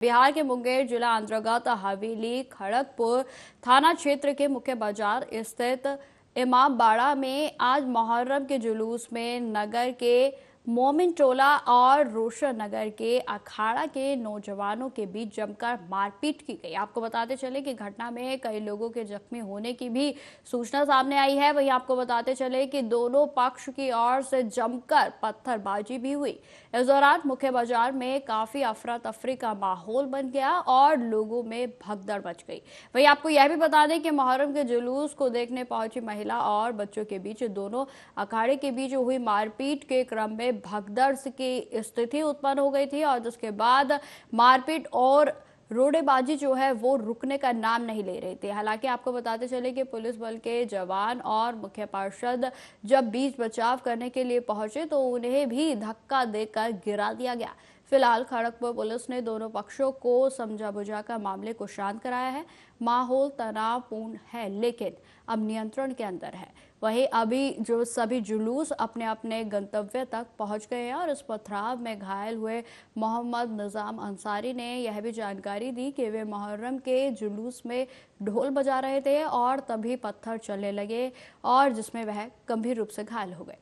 बिहार के मुंगेर जिला अंतर्गत हवेली खड़गपुर थाना क्षेत्र के मुख्य बाजार स्थित इमामबाड़ा में आज मुहर्रम के जुलूस में नगर के मोमिन टोला और रोशन नगर के अखाड़ा के नौजवानों के बीच जमकर मारपीट की गई। आपको बताते चले कि घटना में कई लोगों के जख्मी होने की भी सूचना सामने आई है। वहीं आपको बताते चले कि दोनों पक्ष की ओर से जमकर पत्थरबाजी भी हुई। इस दौरान मुख्य बाजार में काफी अफरा तफरी का माहौल बन गया और लोगों में भगदड़ मच गई। वहीं आपको यह भी बता दें कि मुहर्रम के जुलूस को देखने पहुंची महिला और बच्चों के बीच दोनों अखाड़े के बीच हुई मारपीट के क्रम में भगदड़ की स्थिति उत्पन्न हो गई थी और जिसके बाद मारपीट और रोड़ेबाजी जो है वो रुकने का नाम नहीं ले रही थी। हालांकि आपको बताते चले कि पुलिस बल के जवान और मुख्य पार्षद जब बीच बचाव करने के लिए पहुंचे तो उन्हें भी धक्का देकर गिरा दिया गया। फिलहाल खड़गपुर पुलिस ने दोनों पक्षों को समझा बुझाकर मामले को शांत कराया है। माहौल तनावपूर्ण है लेकिन अब नियंत्रण के अंदर है। वहीं अभी जो सभी जुलूस अपने अपने गंतव्य तक पहुंच गए हैं और इस पथराव में घायल हुए मोहम्मद निजाम अंसारी ने यह भी जानकारी दी कि वे मुहर्रम के जुलूस में ढोल बजा रहे थे और तभी पत्थर चलने लगे और जिसमें वह गंभीर रूप से घायल हो गए।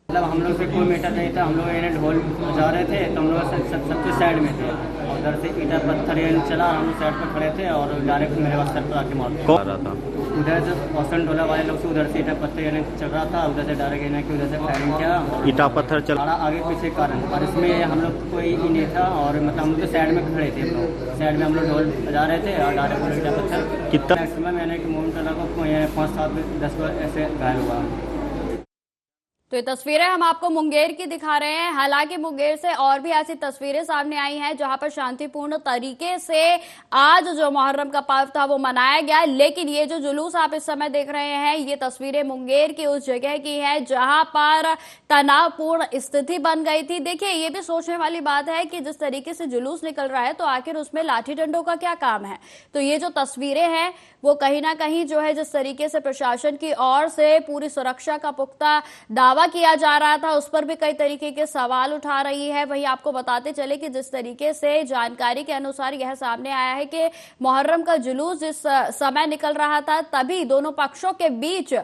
मतलब हम लोग से कोई मैटर नहीं था। हम लोग इन्हें ढोल बजा रहे थे तो हम लोग सबसे साइड में थे और उधर से ईटा पत्थर चला। हम लोग साइड पर खड़े थे और डायरेक्ट मेरे पास सर पर आके मार रहा था। उधर से रोशन टोला वाले लोग से उधर से ईटा पत्थर चल रहा था। उधर से डायरेक्ट इन्हें कि उधर से फायरिंग किया। ईटा पत्थर चल आगे पीछे कारण और इसमें हम लोग कोई नहीं था और मतलब हम लोग साइड में खड़े थे। हम लोग साइड में हम लोग ढोल बजा रहे थे और डायरेक्ट ईटा पत्थर कितना मैक्सिमम यानी कि मोमिन टोला को 5, 7, 10 ऐसे घायल हुआ। तो ये तस्वीरें हम आपको मुंगेर की दिखा रहे हैं। हालांकि मुंगेर से और भी ऐसी तस्वीरें सामने आई हैं जहां पर शांतिपूर्ण तरीके से आज जो मुहर्रम का पर्व था वो मनाया गया। लेकिन ये जो जुलूस आप इस समय देख रहे हैं ये तस्वीरें मुंगेर की उस जगह की है जहां पर तनावपूर्ण स्थिति बन गई थी। देखिए ये भी सोचने वाली बात है कि जिस तरीके से जुलूस निकल रहा है तो आखिर उसमें लाठी डंडों का क्या काम है। तो ये जो तस्वीरें हैं वो कहीं ना कहीं जो है जिस तरीके से प्रशासन की ओर से पूरी सुरक्षा का पुख्ता दावा किया जा रहा था उस पर भी कई तरीके के सवाल उठा रही है। वहीं आपको बताते चले कि जिस तरीके से जानकारी के अनुसार यह सामने आया है कि मुहर्रम का जुलूस जिस समय निकल रहा था तभी दोनों पक्षों के बीच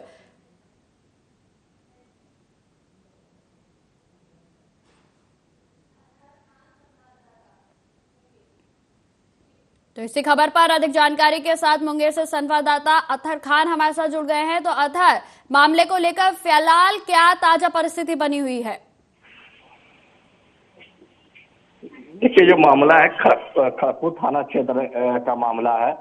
तो इसी खबर पर अधिक जानकारी के साथ मुंगेर से संवाददाता अतहर खान हमारे साथ जुड़ गए हैं। तो अतहर, मामले को लेकर फिलहाल क्या ताजा परिस्थिति बनी हुई है? देखिए जो मामला है खड़गपुर थाना क्षेत्र का मामला है।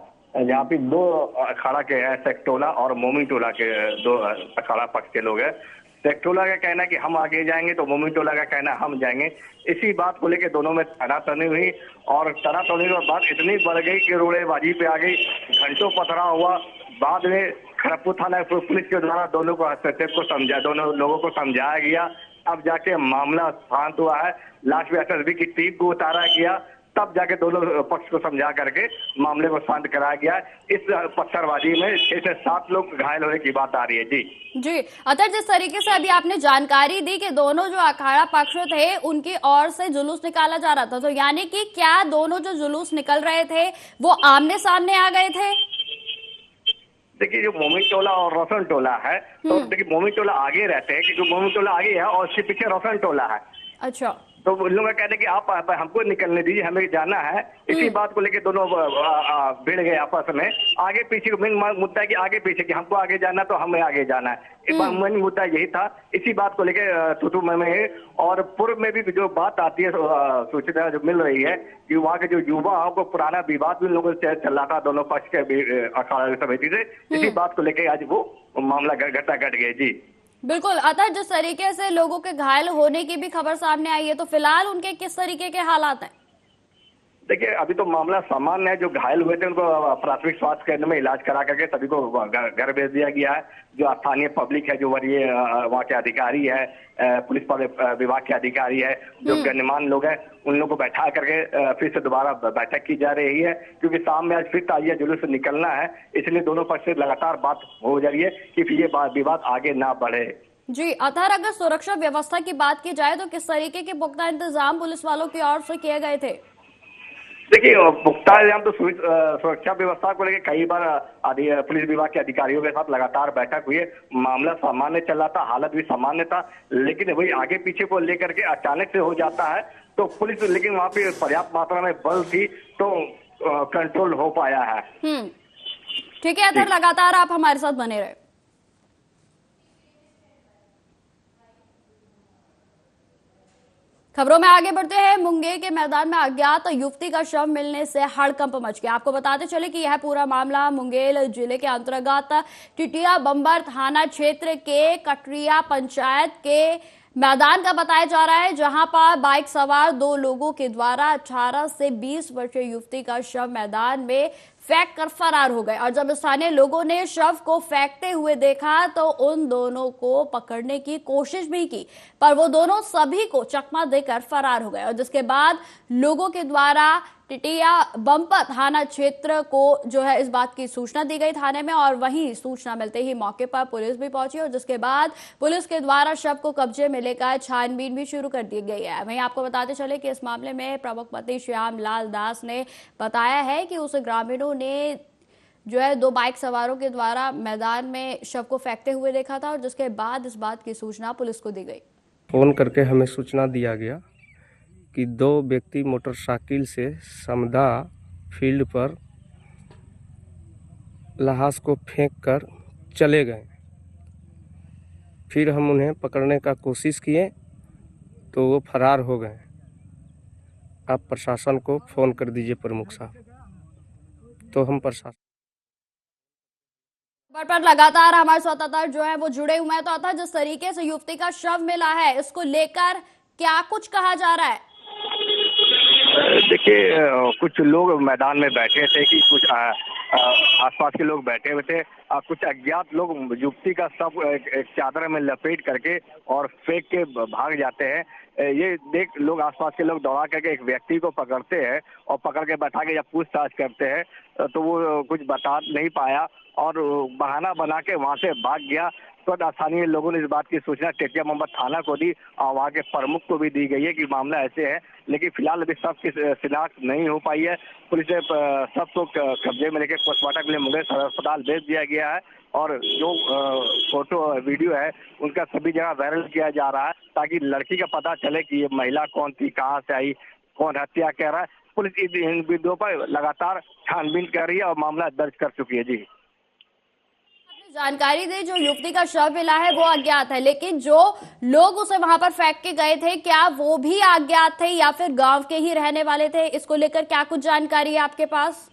यहाँ पे दो अखाड़ा के हैं, सेक्टोला और मोमिन टोला के दो अखाड़ा पक्ष के लोग हैं। सेक्टोला का कहना है कि हम आगे जाएंगे तो मोमिन टोला का कहना है हम जाएंगे। इसी बात को लेकर दोनों में तनातनी हुई और तनातनी की बात इतनी बढ़ गई कि रोड़ेबाजी पे आ गई। घंटों पथराव हुआ। बाद में खड़गपुर थाना पुलिस के द्वारा दोनों लोगों को समझाया गया। अब जाके मामला शांत हुआ है। लास्ट में एसएसबी की टीम को उतारा गया, तब जाके दोनों पक्ष को समझा करके मामले को शांत कराया गया। इस पत्थरबाजी में 6 से 7 लोग घायल होने की बात आ रही है। जी अतर, जिस तरीके से अभी आपने जानकारी दी कि दोनों जो अखाड़ा पक्ष थे उनकी ओर से जुलूस निकाला जा रहा था, तो यानी कि क्या दोनों जो जुलूस निकल रहे थे वो आमने सामने आ गए थे? देखिए जो मोमिन टोला और रोशन टोला है तो देखिए मोमिन टोला आगे रहते हैं क्योंकि मोमिन टोला आगे है और उसके पीछे रोशन टोला है। अच्छा, तो उन लोगों का कहते हैं कि आप हमको निकलने दीजिए, हमें जाना है। इसी बात को लेकर दोनों भिड़ गए आपस में। आगे पीछे मेन मुद्दा है कि आगे पीछे कि हमको आगे जाना तो हमें आगे जाना है। मेन मुद्दा यही था। इसी बात को लेकर तुतु में और पूर्व में भी जो बात आती है सूचना जो मिल रही है कि वहाँ के जो युवा को पुराना विवाद भी लोगों से चल रहा था दोनों पक्ष के अखाड़ा समिति से। इसी बात को लेकर आज वो मामला घटना घट गया। जी बिल्कुल। अतः जिस तरीके से लोगों के घायल होने की भी खबर सामने आई है तो फिलहाल उनके किस तरीके के हालात हैं? देखिए अभी तो मामला सामान्य है। जो घायल हुए थे उनको प्राथमिक स्वास्थ्य केंद्र में इलाज करा करके सभी को घर भेज दिया गया है। जो स्थानीय पब्लिक है, जो वरीय वहाँ के अधिकारी है, पुलिस विभाग के अधिकारी है, जो गणमान्य लोग हैं, उन लोगों को बैठा करके फिर से दोबारा बैठक की जा रही है क्योंकि शाम में आज फिर ताजिया जुलूस से निकलना है। इसलिए दोनों पक्ष से लगातार बात हो जा रही है कि फिर ये विवाद आगे ना बढ़े। जी अतः अगर सुरक्षा व्यवस्था की बात की जाए तो किस तरीके के पुख्ता इंतजाम पुलिस वालों की ओर से किए गए थे? देखिए, पुख्ता इंतजाम तो सुरक्षा व्यवस्था को लेकर कई बार पुलिस विभाग के अधिकारियों के साथ लगातार बैठक हुई है। मामला सामान्य चल रहा था, हालत भी सामान्य था, लेकिन वही आगे पीछे को लेकर के अचानक से हो जाता है तो पुलिस, लेकिन वहाँ पे पर्याप्त मात्रा में बल थी तो कंट्रोल हो पाया है। ठीक है अतः लगातार आप हमारे साथ बने रहे। खबरों में आगे बढ़ते हैं। मुंगेर के मैदान में अज्ञात युवती का शव मिलने से हड़कंप मच गया। आपको बताते चले कि यह पूरा मामला मुंगेर जिले के अंतर्गत टिटिया बंबर थाना क्षेत्र के कटरिया पंचायत के मैदान का बताया जा रहा है, जहां पर बाइक सवार 2 लोगों के द्वारा 18 से 20 वर्षीय युवती का शव मैदान में फेंक कर फरार हो गए। और जब स्थानीय लोगों ने शव को फेंकते हुए देखा तो उन दोनों को पकड़ने की कोशिश भी की, पर वो दोनों सभी को चकमा देकर फरार हो गए। और जिसके बाद लोगों के द्वारा टिटिया बंपर थाना क्षेत्र को जो है इस बात की सूचना दी गई थाने में, और वहीं सूचना मिलते ही मौके पर पुलिस भी पहुंची और जिसके बाद पुलिस के द्वारा शव को कब्जे में लेकर छानबीन भी शुरू कर दी गई है। वहीं आपको बताते चले कि इस मामले में प्रमुख पति श्याम लाल दास ने बताया है कि उस ग्रामीणों ने जो है 2 बाइक सवारों के द्वारा मैदान में शव को फेंकते हुए देखा था और जिसके बाद इस बात की सूचना पुलिस को दी गई। फोन करके हमें सूचना दिया गया कि 2 व्यक्ति मोटरसाइकिल से समधा फील्ड पर लाश को फेंक कर चले गए। फिर हम उन्हें पकड़ने का कोशिश किए तो वो फरार हो गए। आप प्रशासन को फ़ोन कर दीजिए प्रमुख साहब। तो हम प्रशासन पर लगातार हमारे स्वतंत्र जो है वो जुड़े हुए हैं। तो अतः जिस तरीके से युवती का शव मिला है, इसको लेकर क्या कुछ कहा जा रहा है? देखिए, कुछ लोग मैदान में बैठे थे कि कुछ आसपास के लोग बैठे हुए थे। कुछ अज्ञात लोग युवती का शव एक चादर में लपेट करके और फेंक के भाग जाते हैं। ये देख लोग, आसपास के लोग दौड़ा करके एक व्यक्ति को पकड़ते हैं और पकड़ के बैठा के जब पूछताछ करते हैं तो वो कुछ बता नहीं पाया और बहाना बना के वहां से भाग गया। तो स्थानीय लोगों ने इस बात की सूचना टिटिया बंबर थाना को दी और वहाँ के प्रमुख को भी दी गई है कि मामला ऐसे है, लेकिन फिलहाल अभी शव की शिनाख्त नहीं हो पाई है। पुलिस ने शव को कब्जे में लेकर पोस्टमार्टम के लिए मुंगेर सदर अस्पताल भेज दिया गया है और जो फोटो वीडियो है उनका सभी जगह वायरल किया जा रहा है ताकि लड़की का पता चले कि ये महिला कौन थी, कहाँ से आई, कौन हत्या कर रहा है। पुलिस इन बिंदुओं पर लगातार छानबीन कर रही है और मामला दर्ज कर चुकी है। जी, जानकारी दी, जो युवती का शव मिला है वो अज्ञात है, लेकिन जो लोग उसे वहां पर फेंक के गए थे क्या वो भी अज्ञात थे या फिर गांव के ही रहने वाले थे? इसको लेकर क्या कुछ जानकारी है आपके पास?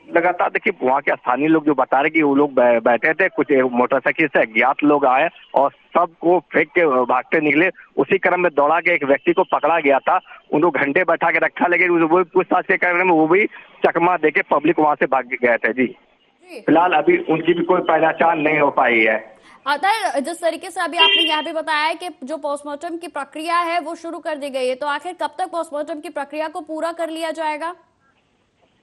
लगातार देखिए, वहाँ के स्थानीय लोग जो बता रहे कि वो लोग बैठे थे, कुछ मोटरसाइकिल से अज्ञात लोग आए और सबको फेंक के भागते निकले। उसी क्रम में दौड़ा के एक व्यक्ति को पकड़ा गया था, उनको घंटे बैठा के रखा, लेकिन वो पूछताछ के क्रम में वो भी चकमा देके पब्लिक वहां से भाग गए थे। जी, फिलहाल अभी उनकी भी कोई पहचान नहीं हो पाई है। अतः जिस तरीके से अभी आपने यहाँ भी बताया कि जो पोस्टमार्टम की प्रक्रिया है वो शुरू कर दी गई है, तो आखिर कब तक पोस्टमार्टम की प्रक्रिया को पूरा कर लिया जाएगा?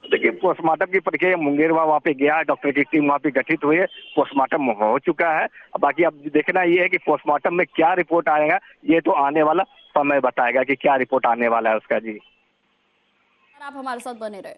देखिए, पोस्टमार्टम की प्रक्रिया मुंगेर वहाँ पे गया, डॉक्टर की टीम वहाँ पे गठित हुई है, पोस्टमार्टम हो चुका है। बाकी अब देखना ये है कि पोस्टमार्टम में क्या रिपोर्ट आएगा, ये तो आने वाला समय बताएगा कि क्या रिपोर्ट आने वाला है उसका। जी, आप हमारे साथ बने रहे।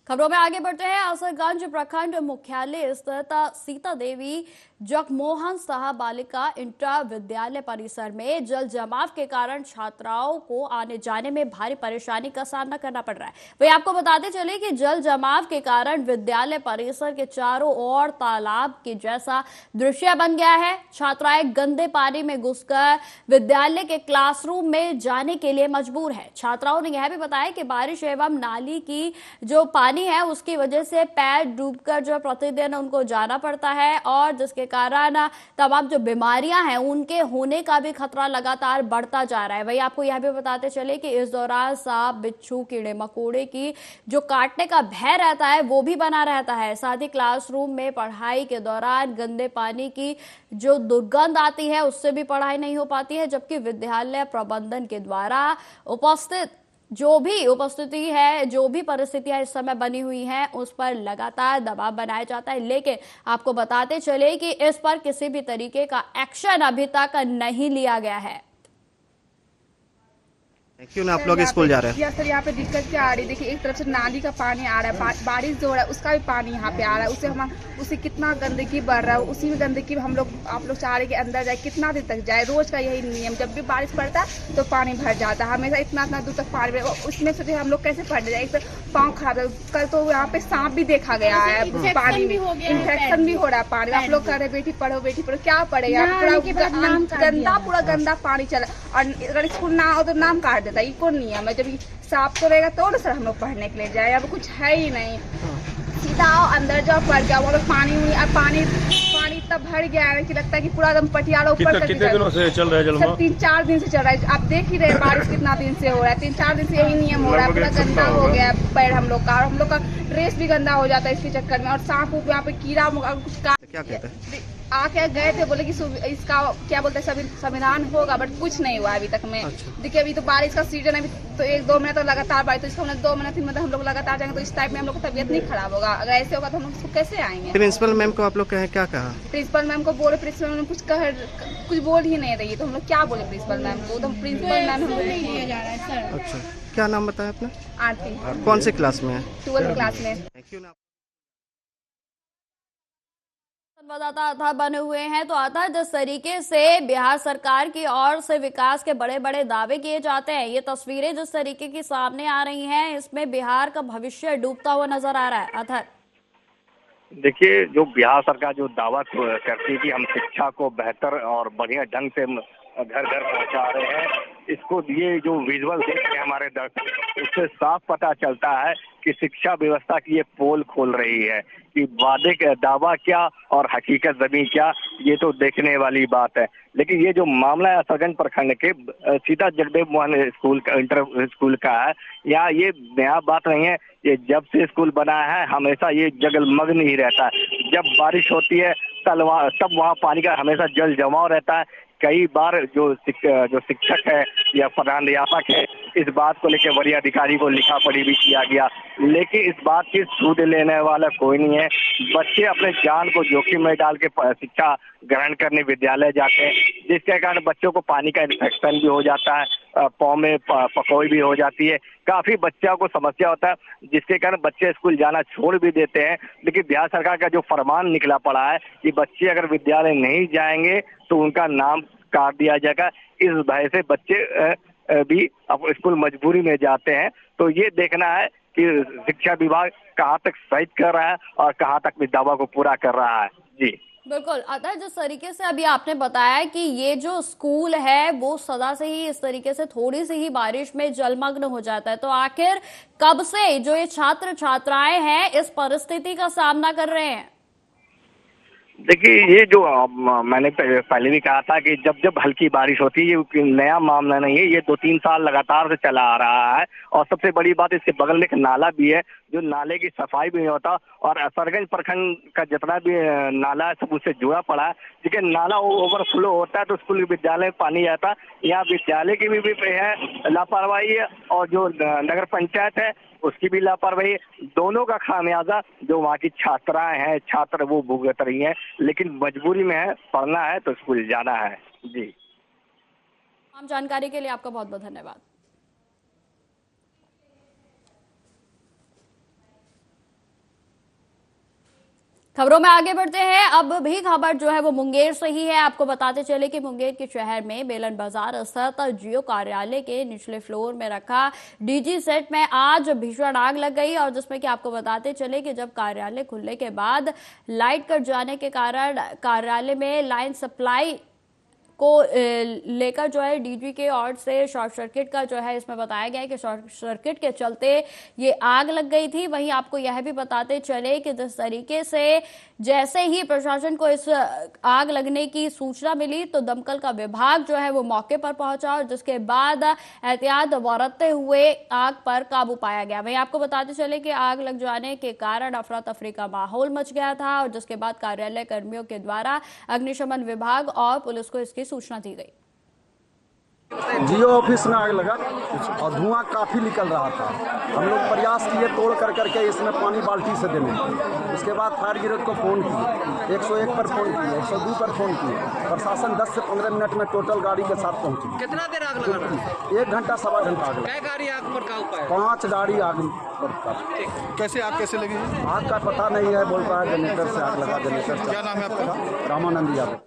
खबरों में आगे बढ़ते हैं। असरगंज प्रखंड मुख्यालय स्थित सीता देवी जगमोहन साह बालिका इंटर विद्यालय परिसर में जल जमाव के कारण छात्राओं को आने जाने में भारी परेशानी का सामना करना पड़ रहा है। वही आपको बताते चले कि जल जमाव के कारण विद्यालय परिसर के चारों ओर तालाब के जैसा दृश्य बन गया है। छात्राएं गंदे पानी में घुसकर विद्यालय के क्लासरूम में जाने के लिए मजबूर है। छात्राओं ने यह भी बताया कि बारिश एवं नाली की जो पानी है उसकी वजह से पैर डूबकर जो प्रतिदिन उनको जाना पड़ता है और जिसके कारण तमाम जो बीमारियां हैं उनके होने का भी खतरा लगातार बढ़ता जा रहा है। वही आपको यह भी बताते चले कि इस दौरान सांप, बिच्छू, कीड़े मकोड़े की जो काटने का भय रहता है वो भी बना रहता है। साथ ही क्लासरूम में पढ़ाई के दौरान गंदे पानी की जो दुर्गंध आती है उससे भी पढ़ाई नहीं हो पाती है, जबकि विद्यालय प्रबंधन के द्वारा उपस्थित जो भी उपस्थिति है, जो भी परिस्थितियां इस समय बनी हुई हैं, उस पर लगातार दबाव बनाया जाता है। लेकिन आपको बताते चले कि इस पर किसी भी तरीके का एक्शन अभी तक नहीं लिया गया है। क्यों ना आप लोग स्कूल जा रहे हैं? सर यहाँ पे दिक्कत क्या आ रही है, देखिए एक तरफ से नाली का पानी आ रहा है, बारिश जो हो रहा है उसका भी पानी यहाँ पे आ रहा है, उससे कितना गंदगी बढ़ रहा है, उसी में गंदगी हम लोग आप लोग चाह रहे कि अंदर जाए, कितना दिन तक जाए। रोज का यही नियम, जब भी बारिश पड़ता है तो पानी भर जाता है, हमेशा इतना दूर तक पानी, उसमें से हम लोग कैसे पढ़ने जाए। एक तो पाँव खराब है, कल तो यहाँ पे सांप भी देखा गया है, पानी में इन्फेक्शन भी हो रहा है पानी। आप लोग कह रहे बेटी पढ़ो, क्या पढ़ेगा, पूरा गंदा पानी चला। और अगर स्कूल ना हो तो नाम काट देता है, ये कौन नियम है? जब साफ तो रहेगा तो ना सर हम लोग पढ़ने के लिए जाए, अब कुछ है ही नहीं। सीधा आओ अंदर जाओ पढ़ जाओ, वो पानी इतना भर गया है कि लगता है कि पूरा एकदम पटियाला ऊपर। कितने दिनों से चल रहा है जलमा? 3-4 दिन से चल रहा है, आप देख ही रहे हैं बारिश कितना दिन से हो रहा है। 3-4 दिन से यही नियम हो रहा है, पूरा गंदा हो गया पैर हम लोग का, और हम लोग का ड्रेस भी गंदा हो जाता है इसके चक्कर में। और सांप यहाँ पे कीड़ा कुछ क्या कहते हैं? आके गए थे, बोले कि इसका क्या बोलते हैं संविधान होगा, बट कुछ नहीं हुआ अभी तक में। देखिए अभी तो बारिश का सीजन है, अभी तो 1-2 महीने तो लगातार बारिश, तो इसको 2 महीने 3 महीने हम लोग लगातार जाएंगे तो इस टाइप में हम लोग की तबीयत नहीं खराब होगा। अगर ऐसे होगा तो हम लोग कैसे आएंगे? प्रिंसिपल मैम को आप लोग क्या कहा? प्रिंसिपल मैम को बोले, प्रिंसिपल मैम कुछ बोल ही नहीं रही, तो हम लोग क्या बोले प्रिंसिपल मैम को? तो प्रिंसिपल मैम अच्छा, क्या नाम बताया आपने? आरती। कौन से क्लास में है? 12th क्लास में। क्यों ना संवाददाता अतः बने हुए हैं। तो अतः जिस तरीके से बिहार सरकार की ओर से विकास के बड़े बड़े दावे किए जाते हैं, ये तस्वीरें जिस तरीके की सामने आ रही हैं, इसमें बिहार का भविष्य डूबता हुआ नजर आ रहा है। अतः देखिए, जो बिहार सरकार जो दावा करती है कि हम शिक्षा को बेहतर और बढ़िया ढंग से घर घर पहुंचा रहे हैं, इसको ये जो विजुअल देख रहे हैं हमारे दर्शक, उससे साफ पता चलता है कि शिक्षा व्यवस्था की ये पोल खोल रही है कि वादे का दावा क्या और हकीकत जमीन क्या, ये तो देखने वाली बात है। लेकिन ये जो मामला है असरगंज प्रखंड के सीता जगदेव मोहन स्कूल का, इंटर स्कूल का है, यहाँ ये नया बात नहीं है, ये जब से स्कूल बना है हमेशा ये जगमग्न ही रहता है। जब बारिश होती है तब वहाँ पानी का हमेशा जल जमाव रहता है। कई बार जो शिक्षक है या प्रधानाध्यापक है, इस बात को लेकर वरीय अधिकारी को लिखा पढ़ी भी किया गया, लेकिन इस बात की सूद लेने वाला कोई नहीं है। बच्चे अपने जान को जोखिम में डाल के शिक्षा ग्रहण करने विद्यालय जाते हैं, जिसके कारण बच्चों को पानी का इन्फेक्शन भी हो जाता है, पाँव में पकोई भी हो जाती है, काफी बच्चों को समस्या होता है, जिसके कारण बच्चे स्कूल जाना छोड़ भी देते हैं। लेकिन बिहार सरकार का जो फरमान निकला पड़ा है कि बच्चे अगर विद्यालय नहीं जाएंगे तो उनका नाम काट दिया जाएगा, इस भय से बच्चे भी अब स्कूल मजबूरी में जाते हैं। तो ये देखना है कि शिक्षा विभाग कहाँ तक सही कर रहा है और कहाँ तक भी दावा को पूरा कर रहा है। जी बिल्कुल। अतः जिस तरीके से अभी आपने बताया कि ये जो स्कूल है वो सदा से ही इस तरीके से थोड़ी सी ही बारिश में जलमग्न हो जाता है, तो आखिर कब से जो ये छात्र छात्राएं हैं इस परिस्थिति का सामना कर रहे हैं? देखिए, ये जो मैंने पहले भी कहा था कि जब जब हल्की बारिश होती है, ये नया मामला नहीं है, ये 2-3 साल लगातार से चला आ रहा है। और सबसे बड़ी बात, इसके बगल में एक नाला भी है, जो नाले की सफाई भी नहीं होता, और असरगंज प्रखंड का जितना भी नाला है सब उससे जुड़ा पड़ा है। लेकिन नाला ओवरफ्लो होता है तो स्कूल विद्यालय में पानी जाता है। यहाँ विद्यालय की भी है लापरवाही है, और जो नगर पंचायत है उसकी भी लापरवाही, दोनों का खामियाजा जो वहाँ की छात्राएं हैं, छात्र वो भुगत रही हैं, लेकिन मजबूरी में है, पढ़ना है तो स्कूल जाना है। जी, तमाम जानकारी के लिए आपका बहुत बहुत धन्यवाद। खबरों में आगे बढ़ते हैं। अब भी खबर जो है वो मुंगेर से ही है। आपको बताते चले कि मुंगेर के शहर में बेलन बाजार स्थित जियो कार्यालय के निचले फ्लोर में रखा डीजी सेट में आज भीषण आग लग गई, और जिसमें कि आपको बताते चले कि जब कार्यालय खुलने के बाद लाइट कट जाने के कारण कार्यालय में लाइन सप्लाई को लेकर जो है डीजी के ओर से शॉर्ट सर्किट का जो है इसमें बताया गया है कि शॉर्ट सर्किट के चलते ये आग लग गई थी। वहीं आपको यह भी बताते चले कि जिस तरीके से जैसे ही प्रशासन को इस आग लगने की सूचना मिली तो दमकल का विभाग जो है वो मौके पर पहुंचा, और जिसके बाद एहतियात बरतते हुए आग पर काबू पाया गया। वहीं आपको बताते चले कि आग लग जाने के कारण अफरा तफरी का माहौल मच गया था, और जिसके बाद कार्यालय कर्मियों के द्वारा अग्निशमन विभाग और पुलिस को इसकी सूचना दी गई। जियो ऑफिस में आग लगा और धुआं काफ़ी निकल रहा था। हम लोग प्रयास किए तोड़ कर करके इसमें पानी बाल्टी से देने। उसके बाद फायर ब्रिगेड को फ़ोन किए, 101 पर फ़ोन किए, 102 पर फ़ोन किए। प्रशासन 10 से 15 मिनट में टोटल गाड़ी के साथ पहुंची। कितना देर आग लगा था? 1 घंटा सवा घंटा आग लगा। क्या गाड़ी आग पर काबू पाया? 5 गाड़ी आग पर कैसे आग कैसे लगी? आग का पता नहीं है, बोल रहा है जनरेटर से आग लगा। जनरेटर से। क्या नाम है आपका? रामानंद यादव।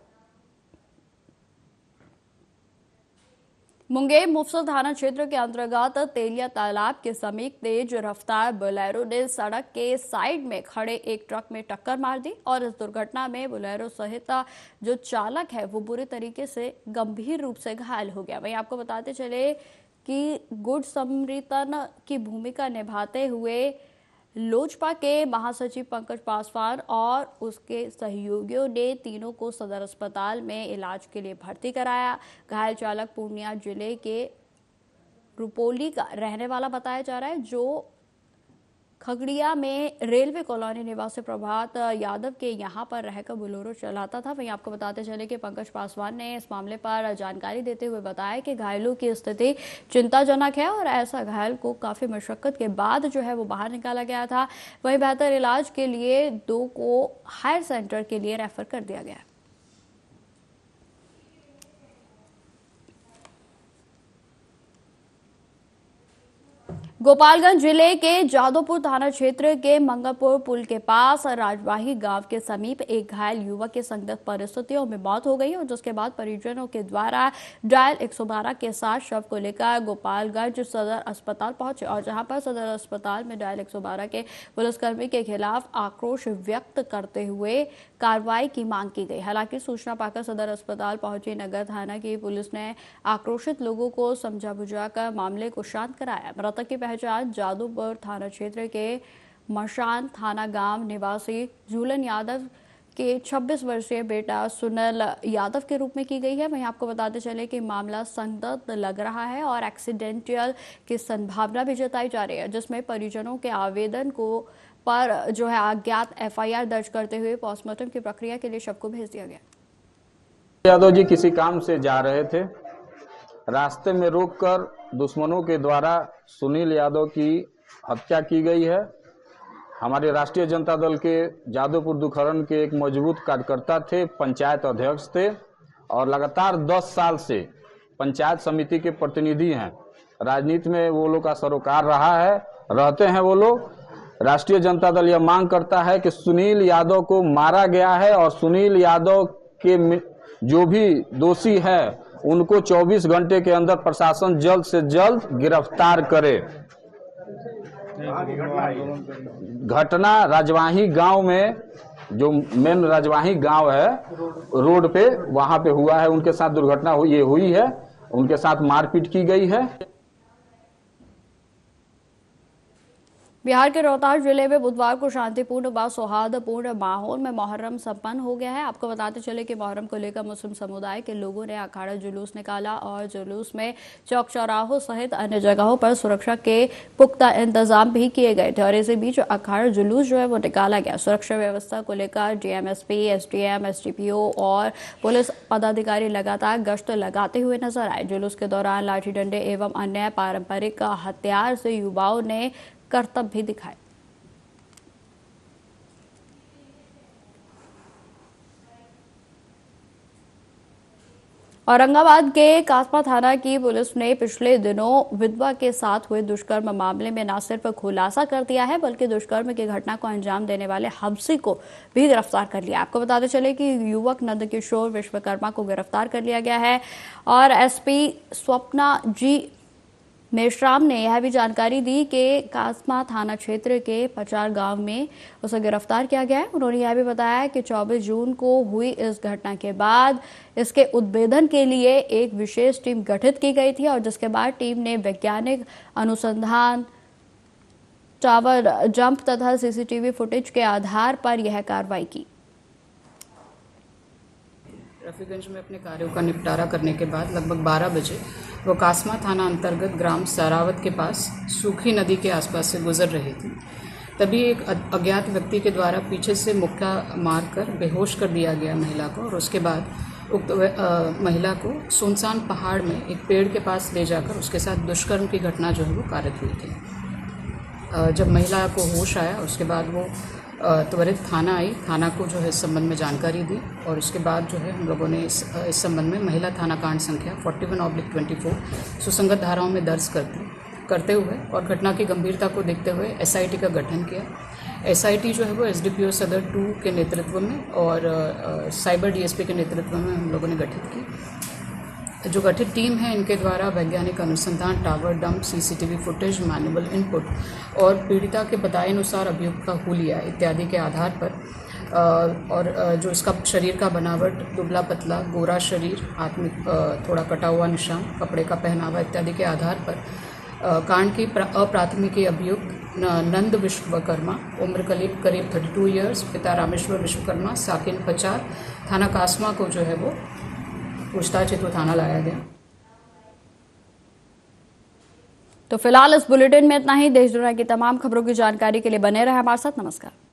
मुंगेर मुफस्सिल थाना क्षेत्र के अंतर्गत तेलिया तालाब के समीप तेज रफ्तार बोलेरो ने सड़क के साइड में खड़े एक ट्रक में टक्कर मार दी और इस दुर्घटना में बोलेरो सहित जो चालक है वो बुरी तरीके से गंभीर रूप से घायल हो गया। वहीं आपको बताते चले कि गुड समृतन की भूमिका निभाते हुए लोजपा के महासचिव पंकज पासवान और उसके सहयोगियों ने तीनों को सदर अस्पताल में इलाज के लिए भर्ती कराया। घायल चालक पूर्णिया जिले के रुपोली का रहने वाला बताया जा रहा है, जो खगड़िया में रेलवे कॉलोनी निवासी प्रभात यादव के यहां पर रहकर बोलेरो चलाता था। वहीं आपको बताते चले कि पंकज पासवान ने इस मामले पर जानकारी देते हुए बताया कि घायलों की स्थिति चिंताजनक है और ऐसा घायल को काफी मशक्कत के बाद जो है वो बाहर निकाला गया था। वहीं बेहतर इलाज के लिए 2 को हायर सेंटर के लिए रेफर कर दिया गया। गोपालगंज जिले के जादवपुर थाना क्षेत्र के मंगलपुर पुल के पास राजवाही गांव के समीप एक घायल युवक की संदिग्ध परिस्थितियों में मौत हो गई और जिसके बाद परिजनों के द्वारा डायल 112 के साथ शव को लेकर गोपालगंज सदर अस्पताल पहुंचे और जहां पर सदर अस्पताल में डायल 112 के पुलिसकर्मी के खिलाफ आक्रोश व्यक्त करते हुए कार्रवाई की मांग की गई। हालांकि सूचना पाकर सदर अस्पताल पहुंची नगर थाना की पुलिस ने आक्रोशित लोगों को समझा बुझाकर मामले को शांत कराया। मृतक की पहचान जादवपुर थाना क्षेत्र के मशान थाना गांव निवासी झूलन यादव के 26 वर्षीय बेटा सुनील यादव के रूप में की गई है। वहीं आपको बताते चले कि मामला संदिग्ध लग रहा है और एक्सीडेंटल की संभावना भी जताई जा रही है, जिसमें परिजनों के आवेदन को पर जो है अज्ञात FIR दर्ज करते हुए पोस्टमार्टम की प्रक्रिया के लिए शव को भेज दिया गया। यादव जी किसी काम से जा रहे थे, रास्ते में रोककर दुश्मनों के द्वारा सुनील यादव की हत्या की गई है। हमारे राष्ट्रीय जनता दल के जादवपुर दुखहरण के एक मजबूत कार्यकर्ता थे, पंचायत अध्यक्ष थे और लगातार 10 साल से पंचायत समिति के प्रतिनिधि हैं। राजनीति में वो लोग का सरोकार रहा है, रहते हैं वो लोग। राष्ट्रीय जनता दल यह मांग करता है कि सुनील यादव को मारा गया है और सुनील यादव के जो भी दोषी है उनको 24 घंटे के अंदर प्रशासन जल्द से जल्द गिरफ्तार करे। घटना राजवाही गांव में, जो मेन राजवाही गांव है रोड पे, वहां पे हुआ है। उनके साथ दुर्घटना हुई है, उनके साथ मारपीट की गई है। बिहार के रोहतास जिले में बुधवार को शांतिपूर्ण व सौहार्दपूर्ण माहौल में मुहर्रम संपन्न हो गया है। आपको बताते चले कि मुहर्रम को लेकर मुस्लिम समुदाय के लोगों ने अखाड़ा जुलूस निकाला और जुलूस में चौक चौराहों सहित अन्य जगहों पर सुरक्षा के पुख्ता इंतजाम भी किए गए थे और इसी बीच अखाड़ा जुलूस जो है वो निकाला गया। सुरक्षा व्यवस्था को लेकर DMSP, SDM, SDPO और पुलिस पदाधिकारी लगातार गश्त लगाते हुए नजर आए। जुलूस के दौरान लाठी डंडे एवं अन्य पारंपरिक हथियार से युवाओं ने करतब भी दिखाए। औरंगाबाद के कासपा थाना की पुलिस ने पिछले दिनों विधवा के साथ हुए दुष्कर्म मामले में न सिर्फ खुलासा कर दिया है बल्कि दुष्कर्म की घटना को अंजाम देने वाले हब्सी को भी गिरफ्तार कर लिया। आपको बताते चले कि युवक नंदकिशोर विश्वकर्मा को गिरफ्तार कर लिया गया है और SP स्वप्ना जी मेश्राम ने यह भी जानकारी दी कि कासमा थाना क्षेत्र के पचार गांव में उसे गिरफ्तार किया गया है। उन्होंने यह भी बताया कि 24 जून को हुई इस घटना के बाद इसके उद्भेदन के लिए एक विशेष टीम गठित की गई थी और जिसके बाद टीम ने वैज्ञानिक अनुसंधान, टावर जंप तथा CCTV फुटेज के आधार पर यह कार्रवाई की। रफीगंज में अपने कार्यों का निपटारा करने के बाद लगभग 12 बजे वो कासमा थाना अंतर्गत ग्राम सरावत के पास सूखी नदी के आसपास से गुजर रही थी। तभी एक अज्ञात व्यक्ति के द्वारा पीछे से मुक्का मारकर बेहोश कर दिया गया महिला को और उसके बाद उक्त महिला को सुनसान पहाड़ में एक पेड़ के पास ले जाकर उसके साथ दुष्कर्म की घटना जो है वो कारित हुई थी। जब महिला को होश आया उसके बाद वो त्वरित थाना आई, थाना को जो है इस संबंध में जानकारी दी और उसके बाद जो है हम लोगों ने इस संबंध में महिला थाना कांड संख्या 41/24 सुसंगत धाराओं में दर्ज करते हुए और घटना की गंभीरता को देखते हुए एसआईटी का गठन किया। एसआईटी जो है वो एसडीपीओ सदर 2 के नेतृत्व में और साइबर डीएसपी के नेतृत्व में हम लोगों ने गठित की। जो गठित टीम है इनके द्वारा वैज्ञानिक अनुसंधान, tower dump, CCTV footage, manual input और पीड़िता के बताए अनुसार अभियुक्त का हुलिया इत्यादि के आधार पर और जो इसका शरीर का बनावट दुबला पतला, गोरा शरीर, हाथ में थोड़ा कटा हुआ निशान, कपड़े का पहनावा इत्यादि के आधार पर कांड की अप्राथमिकी अभियुक्त नंद विश्वकर्मा, उम्र करीब 32 ईयर्स, पिता रामेश्वर विश्वकर्मा, साकिन पचार, थाना कासमा को जो है वो पूछताछ हेतु थाना लाया गया। तो फिलहाल इस बुलेटिन में इतना ही। देश दुनिया की तमाम खबरों की जानकारी के लिए बने रहे हमारे साथ। नमस्कार।